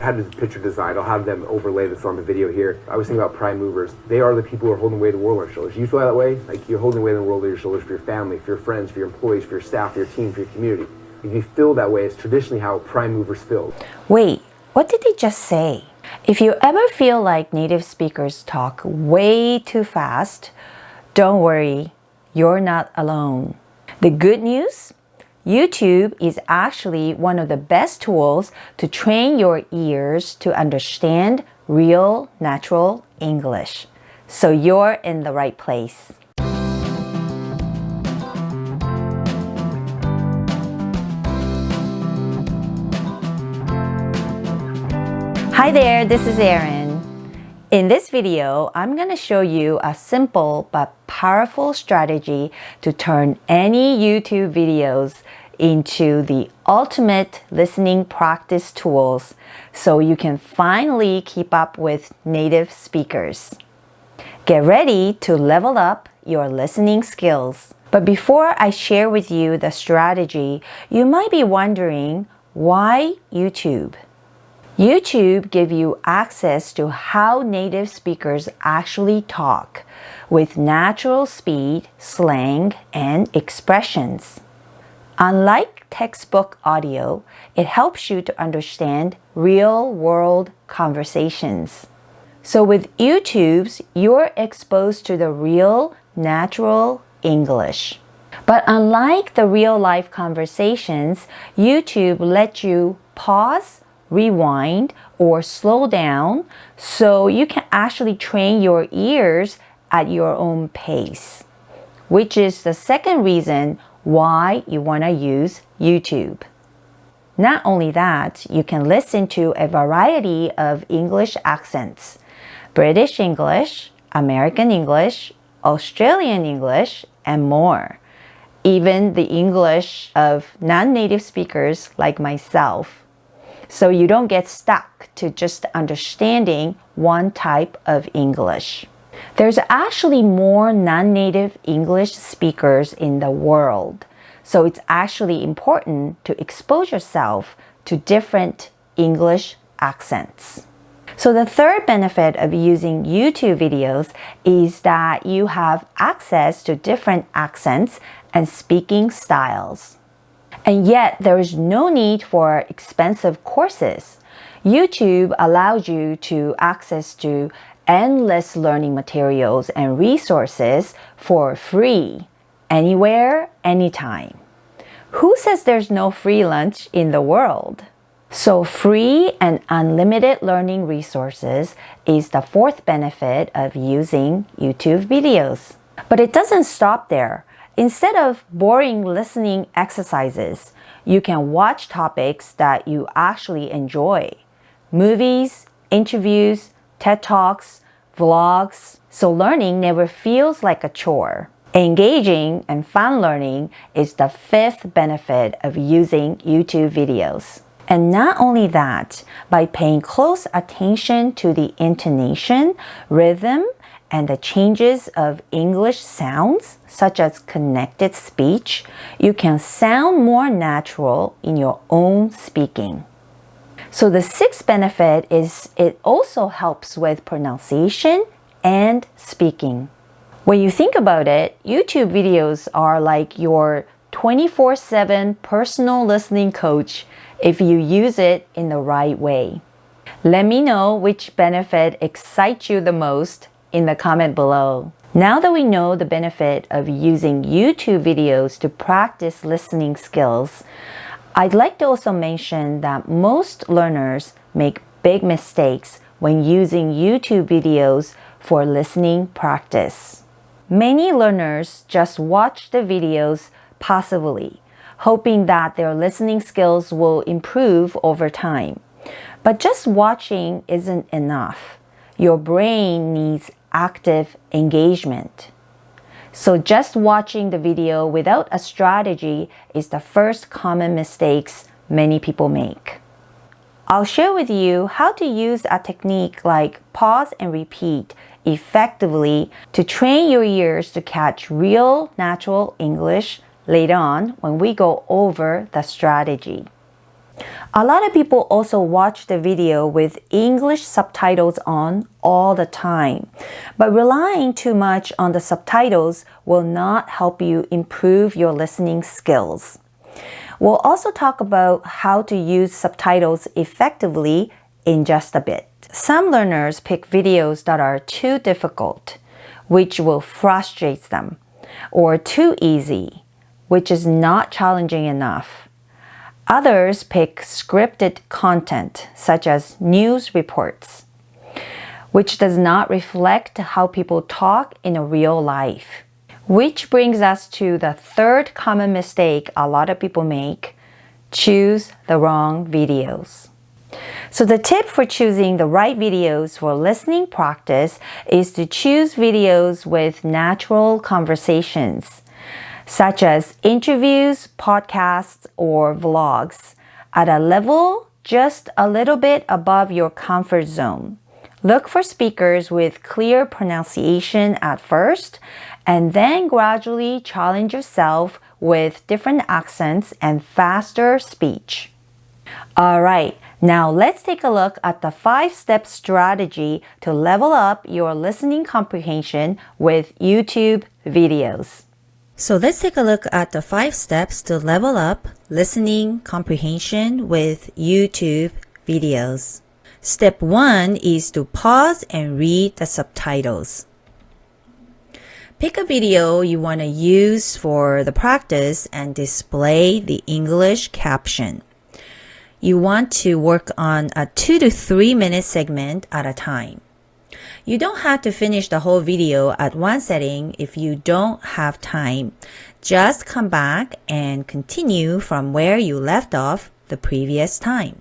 Had this picture designed. I'll have them overlay this on the video here. I was thinking about prime movers. They are the people who are holding the weight of the world on their shoulders. You feel that way? Like you're holding the weight of the world on your shoulders for your family, for your friends, for your employees, for your staff, for your team, for your community. If you feel that way, it's traditionally how prime movers feel. Wait, what did he just say? If you ever feel like native speakers talk way too fast, don't worry, you're not alone. The good news? YouTube is actually one of the best tools to train your ears to understand real, natural English. So you're in the right place. Hi there, this is Erin. In this video, I'm going to show you a simple but powerful strategy to turn any YouTube videos into the ultimate listening practice tools so you can finally keep up with native speakers. Get ready to level up your listening skills. But before I share with you the strategy, you might be wondering, why YouTube? YouTube gives you access to how native speakers actually talk with natural speed, slang, and expressions. Unlike textbook audio, it helps you to understand real-world conversations. So with YouTube's, you're exposed to the real, natural English. But unlike the real-life conversations, YouTube lets you pause, rewind, or slow down so you can actually train your ears at your own pace, which is the second reason why you want to use YouTube. Not only that, you can listen to a variety of English accents: British English, American English, Australian English, and more. Even the English of non-native speakers like myself. So you don't get stuck to just understanding one type of English. There's actually more non-native English speakers in the world. So it's actually important to expose yourself to different English accents. So the third benefit of using YouTube videos is that you have access to different accents and speaking styles. And yet, there is no need for expensive courses. YouTube allows you to access to endless learning materials and resources for free, anywhere, anytime. Who says there's no free lunch in the world? So free and unlimited learning resources is the fourth benefit of using YouTube videos. But it doesn't stop there. Instead of boring listening exercises, you can watch topics that you actually enjoy. Movies, interviews, TED Talks, vlogs. So learning never feels like a chore. Engaging and fun learning is the fifth benefit of using YouTube videos. And not only that, by paying close attention to the intonation, rhythm, and the changes of English sounds, such as connected speech, you can sound more natural in your own speaking. So the sixth benefit is it also helps with pronunciation and speaking. When you think about it, YouTube videos are like your 24/7 personal listening coach if you use it in the right way. Let me know which benefit excites you the most in the comment below. Now that we know the benefit of using YouTube videos to practice listening skills, I'd like to also mention that most learners make big mistakes when using YouTube videos for listening practice. Many learners just watch the videos passively, hoping that their listening skills will improve over time. But just watching isn't enough. Your brain needs active engagement. So just watching the video without a strategy is the first common mistakes many people make. I'll share with you how to use a technique like pause and repeat effectively to train your ears to catch real, natural English later on when we go over the strategy. A lot of people also watch the video with English subtitles on all the time, but relying too much on the subtitles will not help you improve your listening skills. We'll also talk about how to use subtitles effectively in just a bit. Some learners pick videos that are too difficult, which will frustrate them, or too easy, which is not challenging enough. Others pick scripted content, such as news reports, which does not reflect how people talk in a real life. Which brings us to the third common mistake a lot of people make: choose the wrong videos. So the tip for choosing the right videos for listening practice is to choose videos with natural conversations, such as interviews, podcasts, or vlogs, at a level just a little bit above your comfort zone. Look for speakers with clear pronunciation at first, and then gradually challenge yourself with different accents and faster speech. All right, now let's take a look at the 5-step strategy to level up your listening comprehension with YouTube videos. So let's take a look at the 5 steps to level up listening comprehension with YouTube videos. Step 1 is to pause and read the subtitles. Pick a video you want to use for the practice and display the English caption. You want to work on a 2 to 3 minute segment at a time. You don't have to finish the whole video at one setting if you don't have time. Just come back and continue from where you left off the previous time.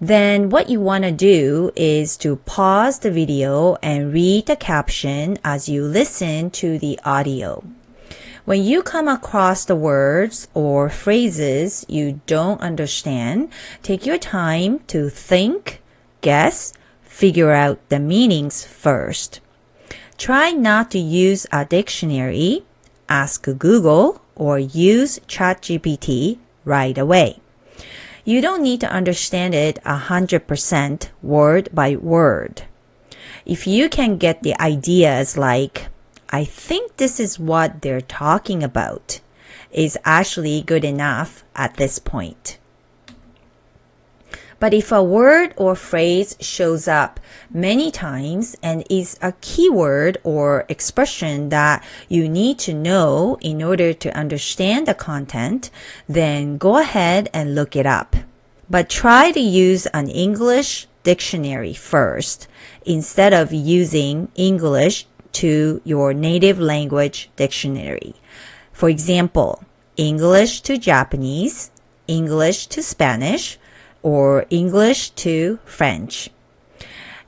Then what you want to do is to pause the video and read the caption as you listen to the audio. When you come across the words or phrases you don't understand, take your time to think, guess, figure out the meanings first. Try not to use a dictionary, ask Google, or use ChatGPT right away. You don't need to understand it 100% word by word. If you can get the ideas like, I think this is what they're talking about, is actually good enough at this point. But if a word or phrase shows up many times and is a keyword or expression that you need to know in order to understand the content, then go ahead and look it up. But try to use an English dictionary first instead of using English to your native language dictionary. For example, English to Japanese, English to Spanish, or English to French.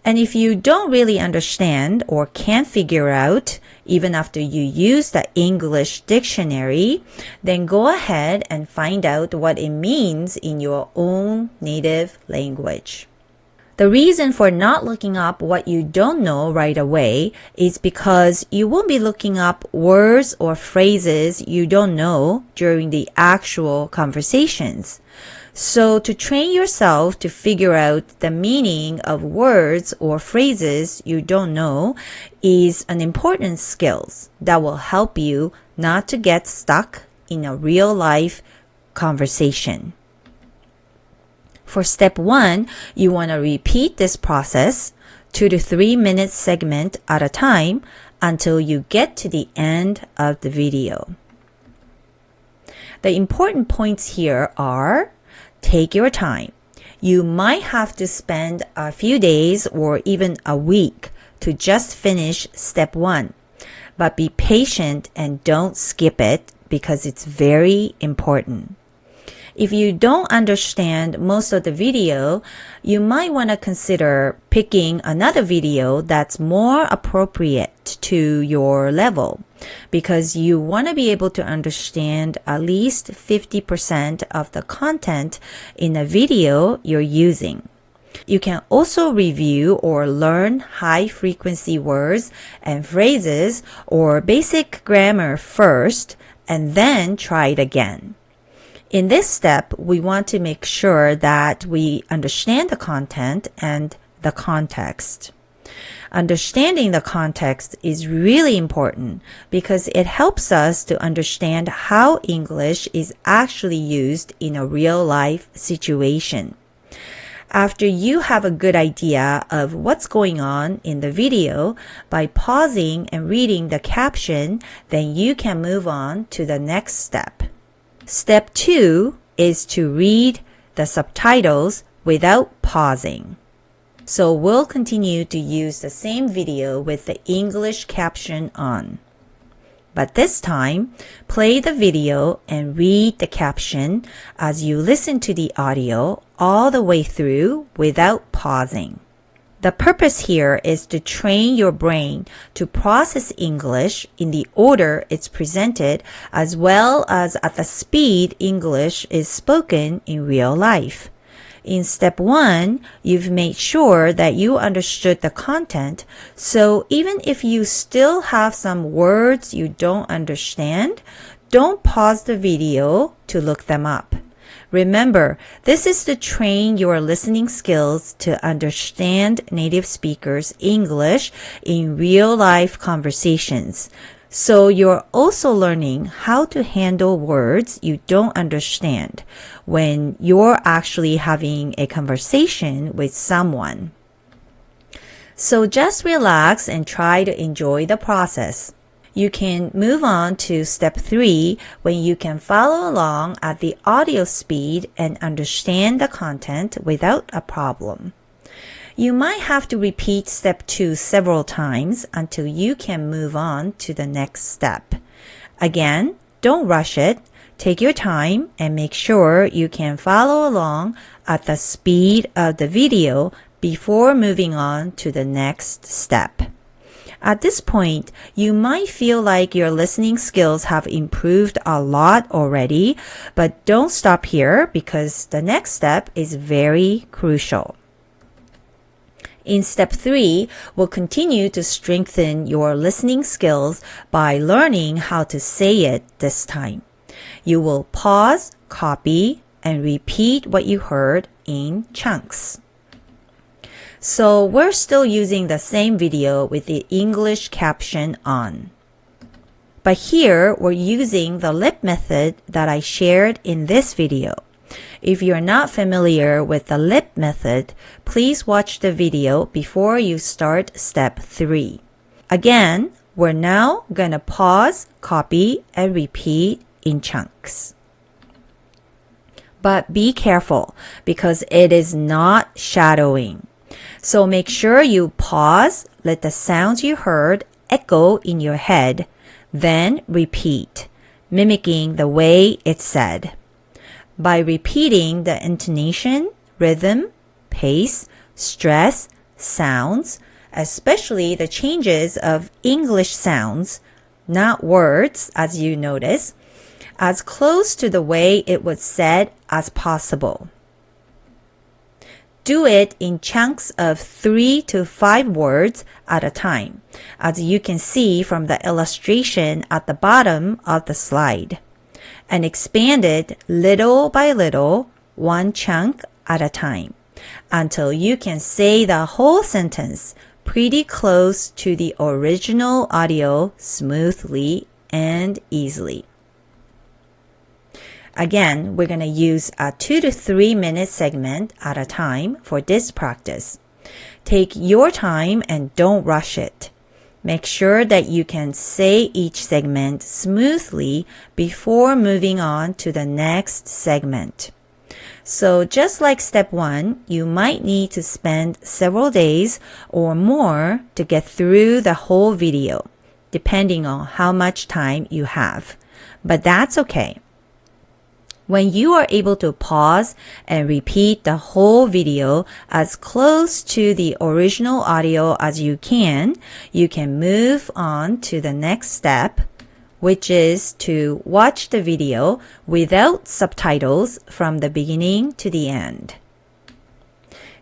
And if you don't really understand or can't figure out, even after you use the English dictionary, then go ahead and find out what it means in your own native language. The reason for not looking up what you don't know right away is because you won't be looking up words or phrases you don't know during the actual conversations. So to train yourself to figure out the meaning of words or phrases you don't know is an important skill that will help you not to get stuck in a real life conversation. For step 1, you want to repeat this process 2 to 3 minute segment at a time until you get to the end of the video. The important points here are: take your time. You might have to spend a few days or even a week to just finish step 1, but be patient and don't skip it because it's very important. If you don't understand most of the video, you might want to consider picking another video that's more appropriate to your level, because you want to be able to understand at least 50% of the content in a video you're using. You can also review or learn high-frequency words and phrases or basic grammar first, and then try it again. In this step, we want to make sure that we understand the content and the context. Understanding the context is really important because it helps us to understand how English is actually used in a real-life situation. After you have a good idea of what's going on in the video, by pausing and reading the caption, then you can move on to the next step. Step 2 is to read the subtitles without pausing. So we'll continue to use the same video with the English caption on. But this time, play the video and read the caption as you listen to the audio all the way through without pausing. The purpose here is to train your brain to process English in the order it's presented as well as at the speed English is spoken in real life. In step 1, you've made sure that you understood the content, so even if you still have some words you don't understand, don't pause the video to look them up. Remember, this is to train your listening skills to understand native speakers' English in real-life conversations. So you're also learning how to handle words you don't understand when you're actually having a conversation with someone. So just relax and try to enjoy the process. You can move on to step 3 when you can follow along at the audio speed and understand the content without a problem. You might have to repeat step 2 several times until you can move on to the next step. Again, don't rush it. Take your time and make sure you can follow along at the speed of the video before moving on to the next step. At this point, you might feel like your listening skills have improved a lot already, but don't stop here because the next step is very crucial. In step 3, we'll continue to strengthen your listening skills by learning how to say it this time. You will pause, copy, and repeat what you heard in chunks. So we're still using the same video with the English caption on. But here, we're using the lip method that I shared in this video. If you're not familiar with the lip method, please watch the video before you start step 3. Again, we're now gonna pause, copy, and repeat in chunks. But be careful because it is not shadowing. So make sure you pause, let the sounds you heard echo in your head, then repeat, mimicking the way it's said. By repeating the intonation, rhythm, pace, stress, sounds, especially the changes of English sounds, not words as you notice, as close to the way it was said as possible. Do it in chunks of 3 to 5 words at a time, as you can see from the illustration at the bottom of the slide, and expand it little by little, one chunk at a time, until you can say the whole sentence pretty close to the original audio smoothly and easily. Again, we're going to use a 2 to 3 minute segment at a time for this practice. Take your time and don't rush it. Make sure that you can say each segment smoothly before moving on to the next segment. So just like step 1, you might need to spend several days or more to get through the whole video, depending on how much time you have. But that's okay. When you are able to pause and repeat the whole video as close to the original audio as you can move on to the next step, which is to watch the video without subtitles from the beginning to the end.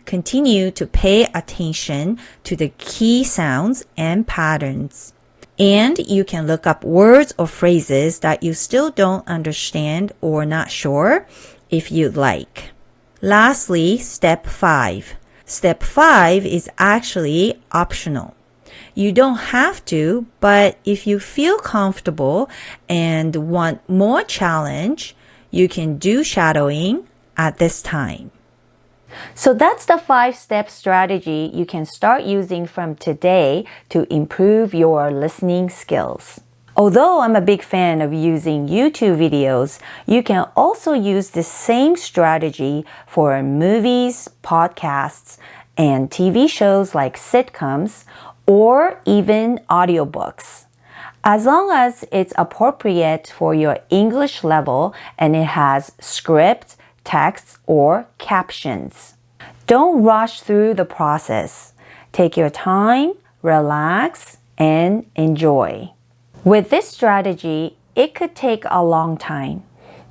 Continue to pay attention to the key sounds and patterns. And you can look up words or phrases that you still don't understand or not sure if you'd like. Lastly, step 5. Step 5 is actually optional. You don't have to, but if you feel comfortable and want more challenge, you can do shadowing at this time. So that's the 5-step strategy you can start using from today to improve your listening skills. Although I'm a big fan of using YouTube videos, you can also use the same strategy for movies, podcasts, and TV shows like sitcoms or even audiobooks. As long as it's appropriate for your English level and it has script, text, or captions. Don't rush through the process. Take your time, relax, and enjoy. With this strategy, it could take a long time,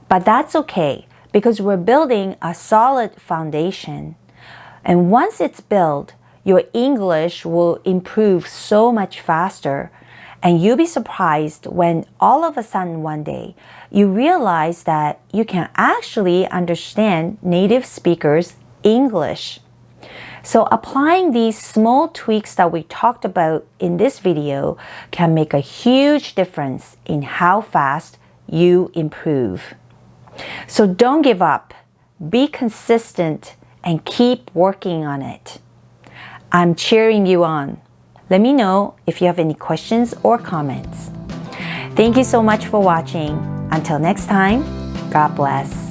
but that's okay because we're building a solid foundation. And once it's built, your English will improve so much faster. And you'll be surprised when all of a sudden one day you realize that you can actually understand native speakers' English. So applying these small tweaks that we talked about in this video can make a huge difference in how fast you improve. So don't give up. Be consistent and keep working on it. I'm cheering you on. Let me know if you have any questions or comments. Thank you so much for watching. Until next time, God bless.